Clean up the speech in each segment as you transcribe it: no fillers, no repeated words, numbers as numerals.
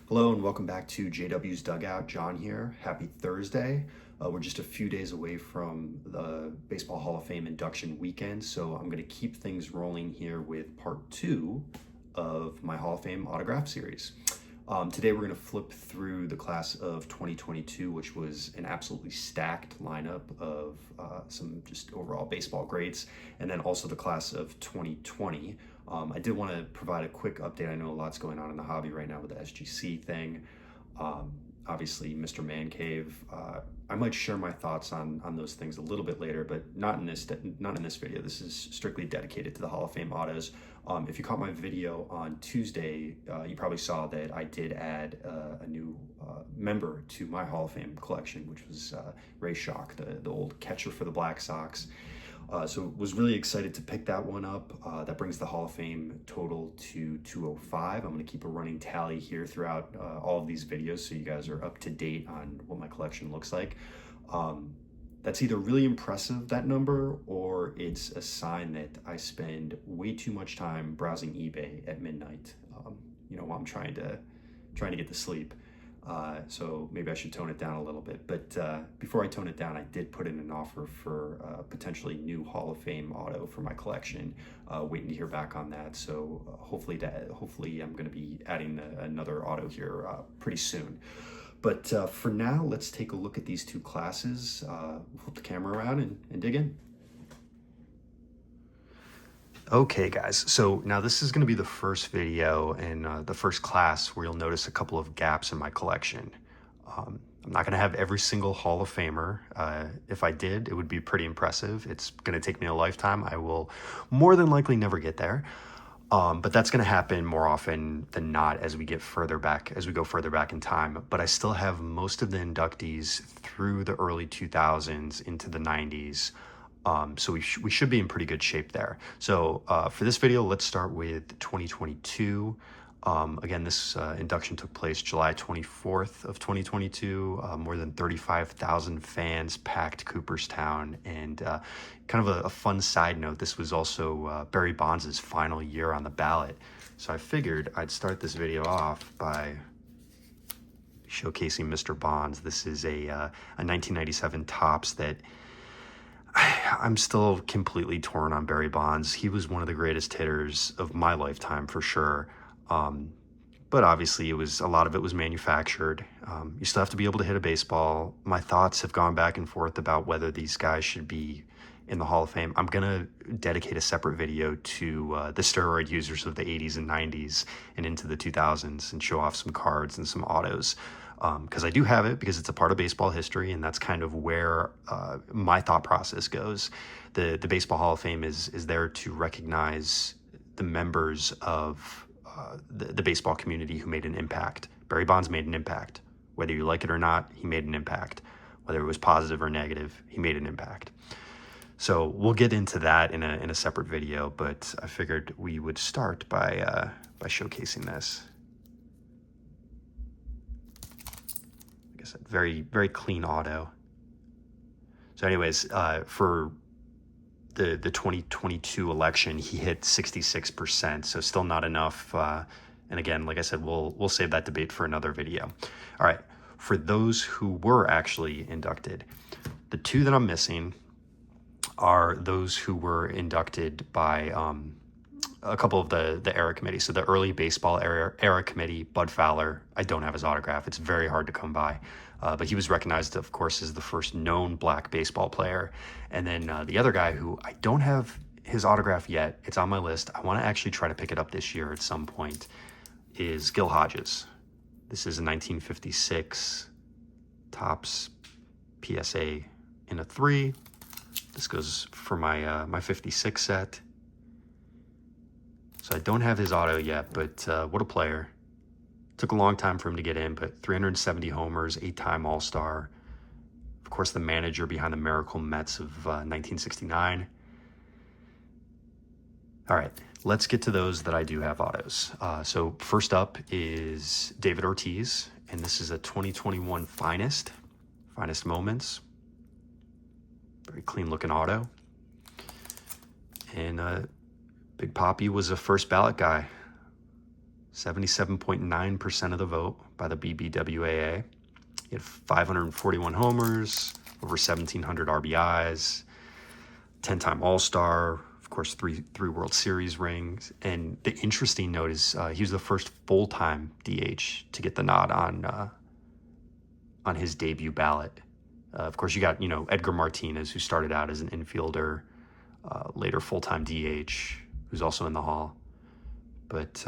Hello and welcome back to JW's Dugout. John here. Happy Thursday. We're just a few days away from the Baseball Hall of Fame induction weekend, so I'm going to keep things rolling here with part two of my Hall of Fame autograph series. Today we're going to flip through the class of 2022, which was an absolutely stacked lineup of some just overall baseball greats, and then also the class of 2020. I did want to provide a quick update. I know a lot's going on in the hobby right now with the SGC thing. Obviously, Mr. Man Cave. I might share my thoughts on those things a little bit later, but not in this video. This is strictly dedicated to the Hall of Fame autos. If you caught my video on Tuesday, you probably saw that I did add a new member to my Hall of Fame collection, which was Ray Schock, the old catcher for the Black Sox. So was really excited to pick that one up. That brings the Hall of Fame total to 205. I'm going to keep a running tally here throughout all of these videos so you guys are up to date on what my collection looks like. That's either really impressive, that number, or it's a sign that I spend way too much time browsing eBay at midnight, while I'm trying to get to sleep. So maybe I should tone it down a little bit. But before I tone it down, I did put in an offer for potentially new Hall of Fame auto for my collection. Waiting to hear back on that. So hopefully I'm going to be adding another auto here pretty soon. But for now, let's take a look at these two classes. We'll flip the camera around and dig in. Okay guys, so now this is going to be the first video in the first class where you'll notice a couple of gaps in my collection. I'm not going to have every single Hall of Famer. If I did, it would be pretty impressive. It's going to take me a lifetime. I will more than likely never get there. But that's going to happen more often than not as we go further back in time. But I still have most of the inductees through the early 2000s into the 90s. So we should be in pretty good shape there. So for this video, let's start with 2022. Again, this induction took place July 24th of 2022. More than 35,000 fans packed Cooperstown. And kind of a fun side note, this was also Barry Bonds' final year on the ballot. So I figured I'd start this video off by showcasing Mr. Bonds. This is a 1997 Topps that I'm still completely torn on Barry Bonds. He was one of the greatest hitters of my lifetime for sure. But obviously a lot of it was manufactured. You still have to be able to hit a baseball. My thoughts have gone back and forth about whether these guys should be in the Hall of Fame. I'm gonna dedicate a separate video to the steroid users of the 80s and 90s and into the 2000s and show off some cards and some autos. Because I do have it, because it's a part of baseball history, and that's kind of where my thought process goes. The Baseball Hall of Fame is there to recognize the members of the baseball community who made an impact. Barry Bonds made an impact. Whether you like it or not, he made an impact. Whether it was positive or negative, he made an impact. So we'll get into that in a separate video, but I figured we would start by showcasing this. Very, very clean auto. So anyways, for the 2022 election, he hit 66%, so still not enough. And again, like I said, we'll save that debate for another video. All right, for those who were actually inducted, the two that I'm missing are those who were inducted by a couple of the era committee. So the early baseball era committee, Bud Fowler, I don't have his autograph. It's very hard to come by. But he was recognized, of course, as the first known black baseball player. And then the other guy who I don't have his autograph yet, it's on my list. I want to actually try to pick it up this year at some point, is Gil Hodges. This is a 1956 Topps PSA in a 3. This goes for my 56 set. So I don't have his auto yet, but what a player. Took a long time for him to get in, but 370 homers, 8-time All-Star. Of course, the manager behind the Miracle Mets of 1969. All right, let's get to those that I do have autos. So first up is David Ortiz, and this is a 2021 Finest Moments. Very clean looking auto. And Big Papi was a first ballot guy. 77.9% of the vote by the BBWAA. He had 541 homers, over 1,700 RBIs, 10-time All-Star, of course, three World Series rings. And the interesting note is he was the first full-time DH to get the nod on his debut ballot. Of course, you got, Edgar Martinez, who started out as an infielder, later full-time DH, who's also in the Hall. But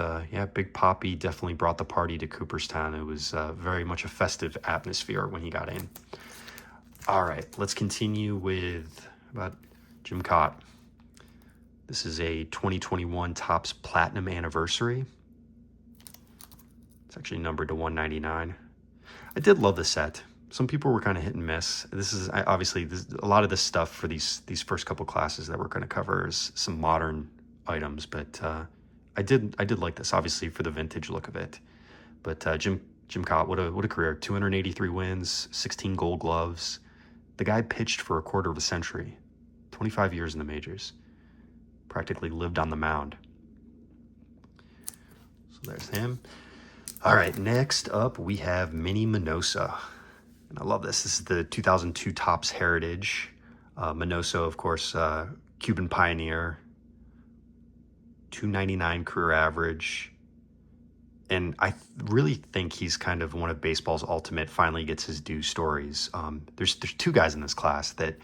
Big Papi definitely brought the party to Cooperstown. It was very much a festive atmosphere when he got in. All right, let's continue with about Jim Kaat. This is a 2021 Topps Platinum Anniversary. It's actually numbered to 199. I did love the set. Some people were kind of hit and miss. This is obviously a lot of this stuff for these first couple classes that we're going to cover is some modern items, but I did like this, obviously, for the vintage look of it. But Jim Kaat, what a career! 283 wins, 16 Gold Gloves. The guy pitched for a quarter of a century, 25 years in the majors. Practically lived on the mound. So there's him. All right, next up we have Minnie Miñoso. And I love this. This is the 2002 Topps Heritage. Miñoso, of course, Cuban pioneer. 299 career average. And I really think he's kind of one of baseball's ultimate finally gets his due stories. There's two guys in this class that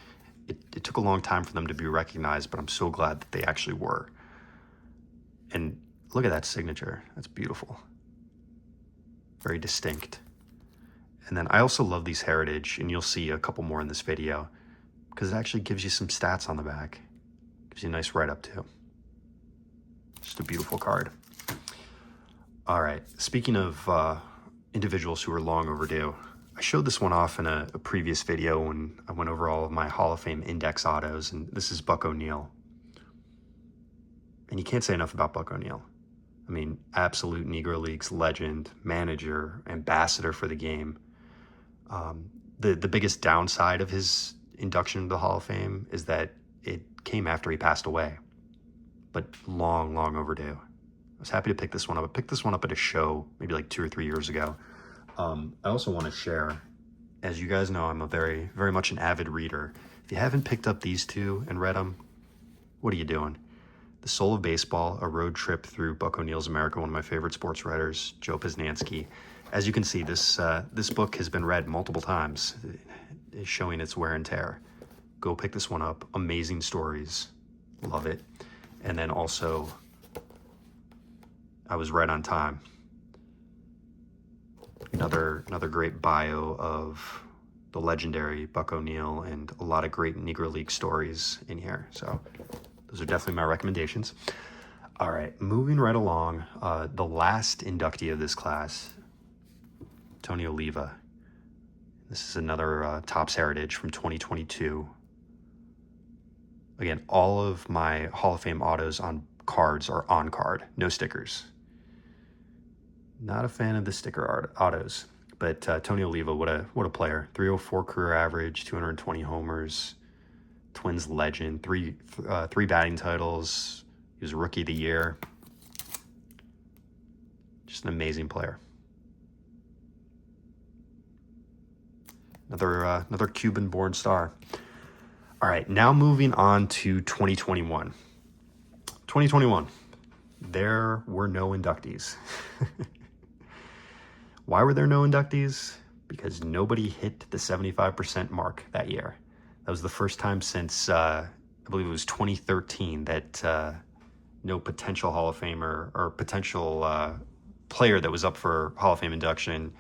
it took a long time for them to be recognized, but I'm so glad that they actually were. And look at that signature. That's beautiful. Very distinct. And then I also love these Heritage, and you'll see a couple more in this video, because it actually gives you some stats on the back. Gives you a nice write-up too. Just a beautiful card. All right, speaking of individuals who are long overdue, I showed this one off in a previous video when I went over all of my Hall of Fame index autos, and this is Buck O'Neil. And you can't say enough about Buck O'Neil. I mean, absolute Negro Leagues legend, manager, ambassador for the game. The biggest downside of his induction into the Hall of Fame is that it came after he passed away, but long overdue. I was happy to pick this one up. I picked this one up at a show maybe like 2 or 3 years ago. I also want to share, as you guys know, I'm a very much an avid reader. If you haven't picked up these two and read them, what are you doing? The Soul of Baseball, A Road Trip Through Buck O'Neil's America, one of my favorite sports writers, Joe Posnanski. As you can see, this book has been read multiple times, it's showing its wear and tear. Go pick this one up. Amazing stories. Love it. And then also, I was right on time. Another great bio of the legendary Buck O'Neil and a lot of great Negro League stories in here. So those are definitely my recommendations. All right, moving right along. The last inductee of this class, Tony Oliva. This is another Topps Heritage from 2022. Again, all of my Hall of Fame autos on cards are on card, no stickers. Not a fan of the sticker autos, but Tony Oliva, what a player. 304 career average, 220 homers, Twins legend, three batting titles. He was Rookie of the Year. Just an amazing player. Another Cuban-born star. All right, now moving on to 2021. 2021, there were no inductees. Why were there no inductees? Because nobody hit the 75% mark that year. That was the first time since, I believe it was 2013, that no potential Hall of Famer or potential player that was up for Hall of Fame induction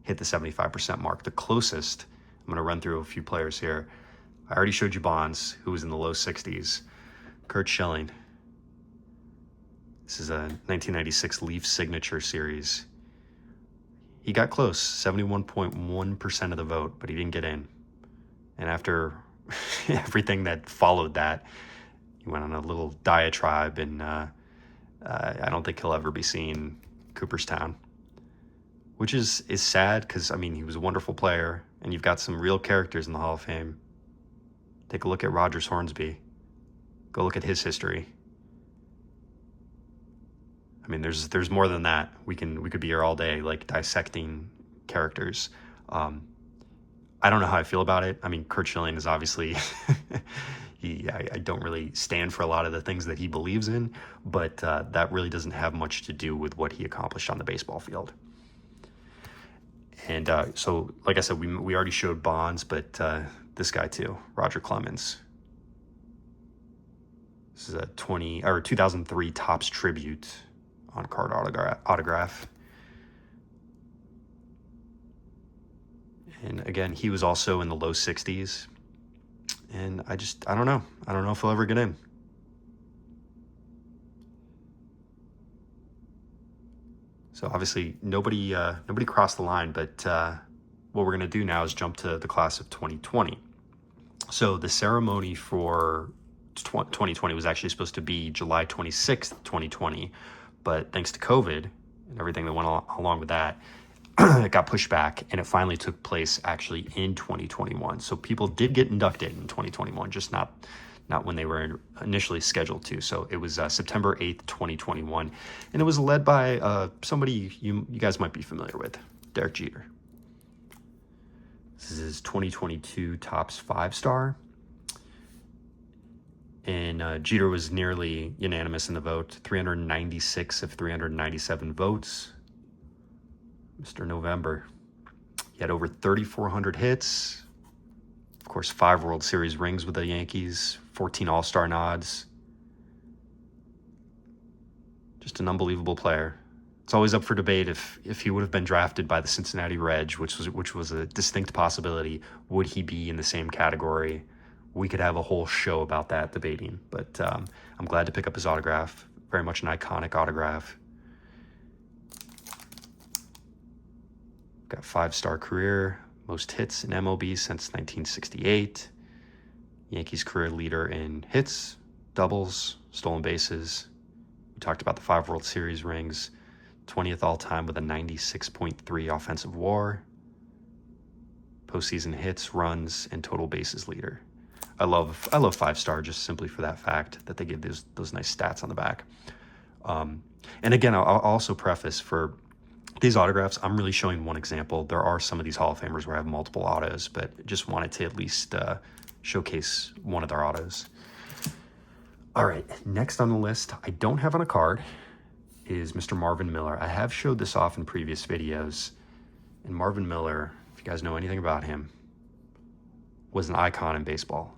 hit the 75% mark. The closest, I'm going to run through a few players here. I already showed you Bonds, who was in the low 60s. Curt Schilling. This is a 1996 Leaf Signature Series. He got close, 71.1% of the vote, but he didn't get in. And after everything that followed that, he went on a little diatribe, and I don't think he'll ever be seen Cooperstown, which is sad because, I mean, he was a wonderful player, and you've got some real characters in the Hall of Fame. Take a look at Rogers Hornsby. Go look at his history. I I mean, there's more than that. We could be here all day, like dissecting characters. I don't know how I feel about it. I mean, Curt Schilling is obviously, I don't really stand for a lot of the things that he believes in, but that really doesn't have much to do with what he accomplished on the baseball field. And so, like I said, we already showed Bonds, but this guy too, Roger Clemens. This is a 2003 Topps tribute on card autograph. And again, he was also in the low 60s. And I don't know. I don't know if he'll ever get in. So obviously nobody crossed the line, but what we're going to do now is jump to the class of 2020. So the ceremony for 2020 was actually supposed to be July 26th, 2020, but thanks to COVID and everything that went along with that, it got pushed back, and it finally took place actually in 2021. So people did get inducted in 2021, just not when they were initially scheduled to. So it was September 8th, 2021, and it was led by somebody you guys might be familiar with, Derek Jeter. This is his 2022 Topps 5-star. And Jeter was nearly unanimous in the vote, 396 of 397 votes. Mr. November. He had over 3,400 hits. Of course, 5 World Series rings with the Yankees, 14 All-Star nods. Just an unbelievable player. It's always up for debate if he would have been drafted by the Cincinnati Reds, which was a distinct possibility. Would he be in the same category? We could have a whole show about that debating, but I'm glad to pick up his autograph. Very much an iconic autograph. Got 5-star career, most hits in MLB since 1968. Yankees career leader in hits, doubles, stolen bases. We talked about the 5 World Series rings, 20th all-time with a 96.3 offensive WAR. Postseason hits, runs, and total bases leader. I love 5-star just simply for that fact that they give those nice stats on the back. And again, I'll also preface for these autographs, I'm really showing one example. There are some of these Hall of Famers where I have multiple autos, but just wanted to at least showcase one of their autos. All right, next on the list, I don't have on a card, is Mr. Marvin Miller. I have showed this off in previous videos, and Marvin Miller, if you guys know anything about him, was an icon in baseball.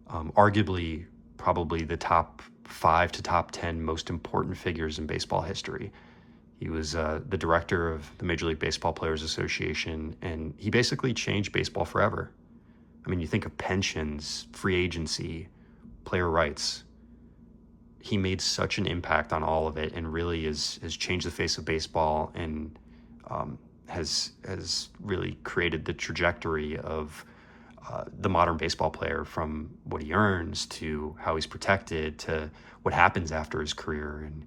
Arguably, probably the top 5 to top 10 most important figures in baseball history. He was the director of the Major League Baseball Players Association, and he basically changed baseball forever. I mean, you think of pensions, free agency, player rights. He made such an impact on all of it, and really has changed the face of baseball, and has really created the trajectory of the modern baseball player, from what he earns to how he's protected to what happens after his career, and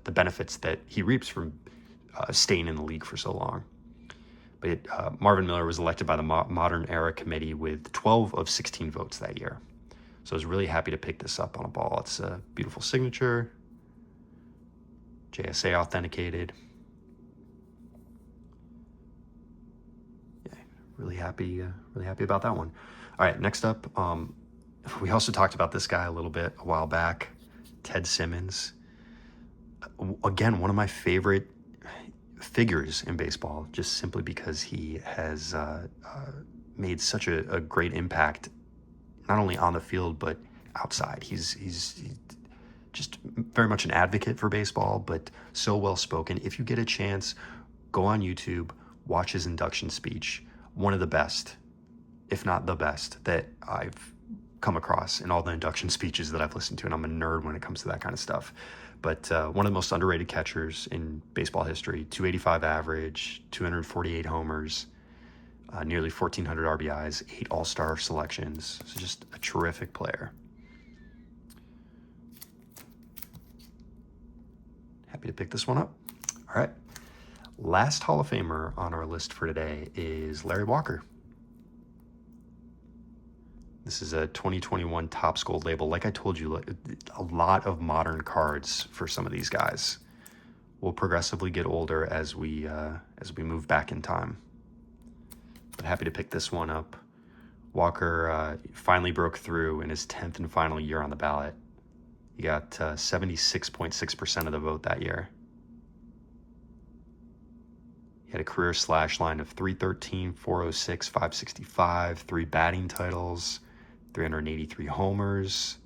the benefits that he reaps from staying in the league for so long. But Marvin Miller was elected by the Modern Era Committee with 12 of 16 votes that year. So I was really happy to pick this up on a ball. It's a beautiful signature, JSA authenticated. Yeah, really happy about that one. All right, next up, we also talked about this guy a little bit a while back, Ted Simmons. Again, one of my favorite figures in baseball, just simply because he has made such a great impact, not only on the field but outside. He's just very much an advocate for baseball, but so well spoken. If you get a chance, go on YouTube, watch his induction speech. One of the best, if not the best, that I've come across in all the induction speeches that I've listened to, and I'm a nerd when it comes to that kind of stuff. But one of the most underrated catchers in baseball history, 285 average, 248 homers, nearly 1,400 RBIs, 8 All-Star selections. So just a terrific player. Happy to pick this one up. All right. Last Hall of Famer on our list for today is Larry Walker. This is a 2021 Topps Gold label. Like I told you, a lot of modern cards for some of these guys. We'll progressively get older as we move back in time. But happy to pick this one up. Walker finally broke through in his 10th and final year on the ballot. He got 76.6% of the vote that year. He had a career slash line of 313, 406, 565, 3 batting titles, 383 homers.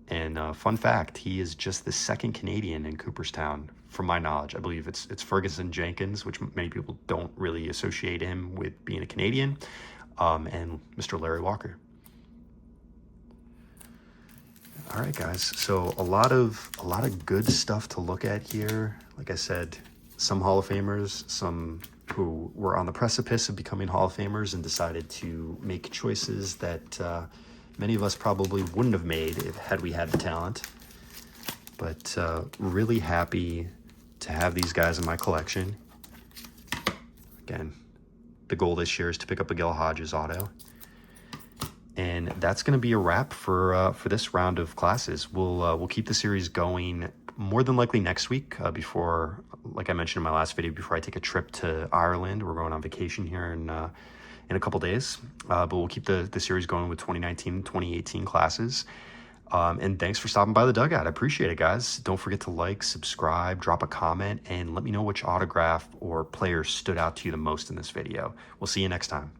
And fun fact, he is just the second Canadian in Cooperstown, from my knowledge. I believe it's Ferguson Jenkins, which many people don't really associate him with being a Canadian, and Mr. Larry Walker. All right, guys. So a lot of good stuff to look at here. Like I said, some Hall of Famers, some who were on the precipice of becoming Hall of Famers and decided to make choices that many of us probably wouldn't have made had we had the talent. But really happy to have these guys in my collection. Again, the goal this year is to pick up a Gil Hodges auto. And that's going to be a wrap for this round of classes. We'll keep the series going more than likely next week before, like I mentioned in my last video, before I take a trip to Ireland. We're going on vacation here in a couple days, but we'll keep the series going with 2019, 2018 classes. And thanks for stopping by the Dugout. I appreciate it, guys. Don't forget to like, subscribe, drop a comment, and let me know which autograph or player stood out to you the most in this video. We'll see you next time.